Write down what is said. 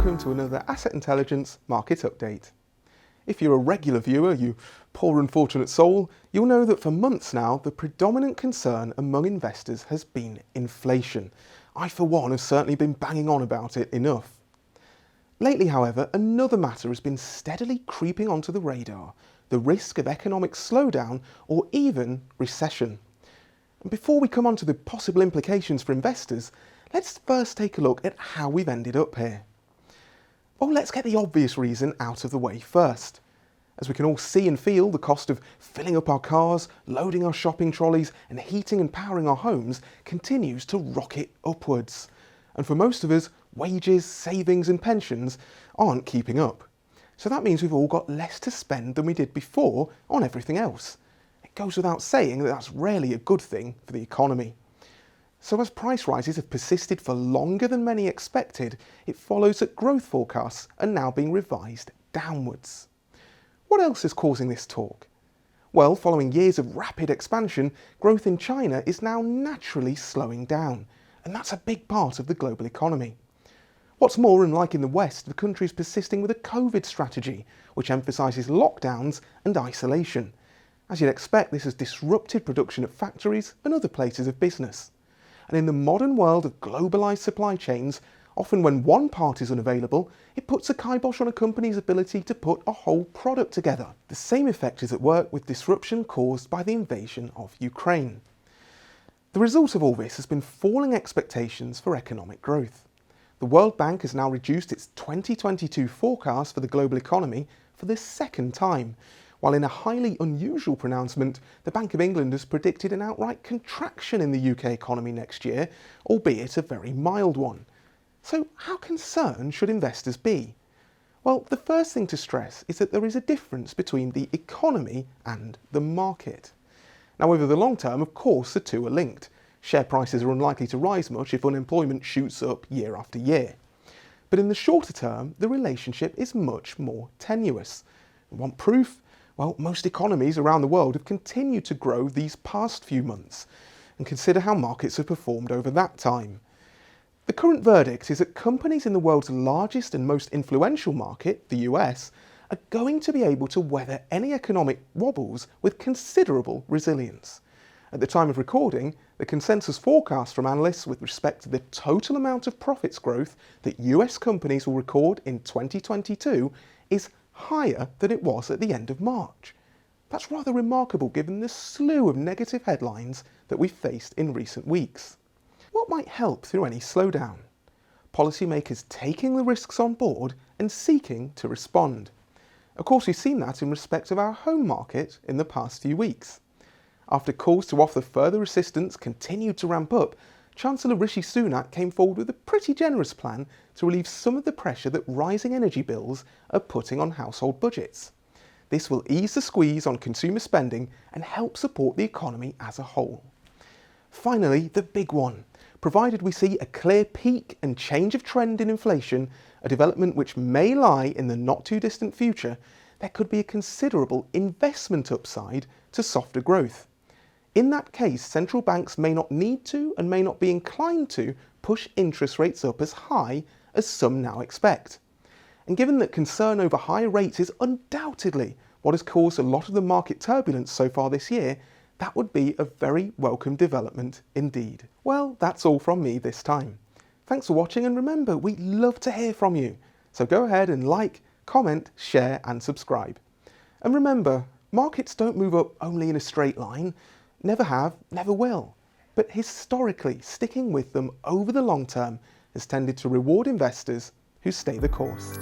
welcome to another Asset Intelligence Market Update. If you're a regular viewer, you poor unfortunate soul, you'll know that for months now the predominant concern among investors has been inflation. I for one have certainly been banging on about it enough. Lately, however, another matter has been steadily creeping onto the radar, the risk of economic slowdown or even recession. And before we come on to the possible implications for investors, let's first take a look at how we've ended up here. Well, let's get the obvious reason out of the way first. As we can all see and feel, the cost of filling up our cars, loading our shopping trolleys and heating and powering our homes continues to rocket upwards. And for most of us, wages, savings and pensions aren't keeping up. So that means we've all got less to spend than we did before on everything else. It goes without saying that that's rarely a good thing for the economy. So as price rises have persisted for longer than many expected, it follows that growth forecasts are now being revised downwards. What else is causing this talk? Well, following years of rapid expansion, growth in China is now naturally slowing down, and that's a big part of the global economy. What's more, unlike in the West, the country is persisting with a COVID strategy, which emphasises lockdowns and isolation. As you'd expect, this has disrupted production at factories and other places of business. And in the modern world of globalised supply chains, often when one part is unavailable, it puts a kibosh on a company's ability to put a whole product together. The same effect is at work with disruption caused by the invasion of Ukraine. The result of all this has been falling expectations for economic growth. The World Bank has now reduced its 2022 forecast for the global economy for the second time, while in a highly unusual pronouncement, the Bank of England has predicted an outright contraction in the UK economy next year, albeit a very mild one. So how concerned should investors be? Well, the first thing to stress is that there is a difference between the economy and the market. Now, over the long term, of course, the two are linked. Share prices are unlikely to rise much if unemployment shoots up year after year. But in the shorter term, the relationship is much more tenuous. Want proof? Well, most economies around the world have continued to grow these past few months, and consider how markets have performed over that time. The current verdict is that companies in the world's largest and most influential market, the US, are going to be able to weather any economic wobbles with considerable resilience. At the time of recording, the consensus forecast from analysts with respect to the total amount of profits growth that US companies will record in 2022 is higher than it was at the end of March. That's rather remarkable given the slew of negative headlines that we've faced in recent weeks. What might help through any slowdown? Policymakers taking the risks on board and seeking to respond. Of course, we've seen that in respect of our home market in the past few weeks. After calls to offer further assistance continued to ramp up, Chancellor Rishi Sunak came forward with a pretty generous plan to relieve some of the pressure that rising energy bills are putting on household budgets. This will ease the squeeze on consumer spending and help support the economy as a whole. Finally, the big one. Provided we see a clear peak and change of trend in inflation, a development which may lie in the not too distant future, there could be a considerable investment upside to softer growth. In that case, central banks may not need to and may not be inclined to push interest rates up as high as some now expect. And given that concern over higher rates is undoubtedly what has caused a lot of the market turbulence so far this year, that would be a very welcome development indeed. Well, that's all from me this time. Thanks for watching, and remember, we love to hear from you. So go ahead and like, comment, share and subscribe. And remember, markets don't move up only in a straight line. Never have, never will. But historically, sticking with them over the long term has tended to reward investors who stay the course.